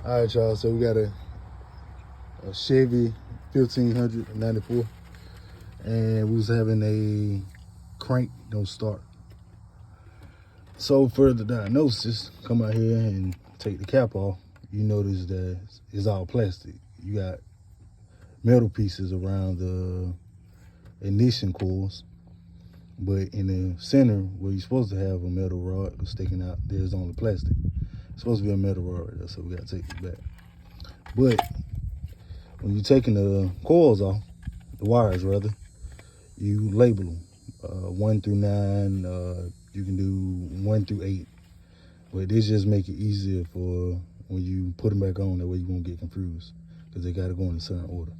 All right, y'all. So we got a Chevy 1594, and we was having a crank don't start. So for the diagnosis, come out here and take the cap off. You notice that it's all plastic. You got metal pieces around the ignition coils, but in the center where you're supposed to have a metal rod sticking out, there's only plastic. It's supposed to be a metal rod right there, so we gotta take it back. But when you're taking the coils off, the wires rather, you label them 1 through 9. You can do 1 through 8, but this just make it easier for when you put them back on. That way you won't get confused because they got to go in a certain order.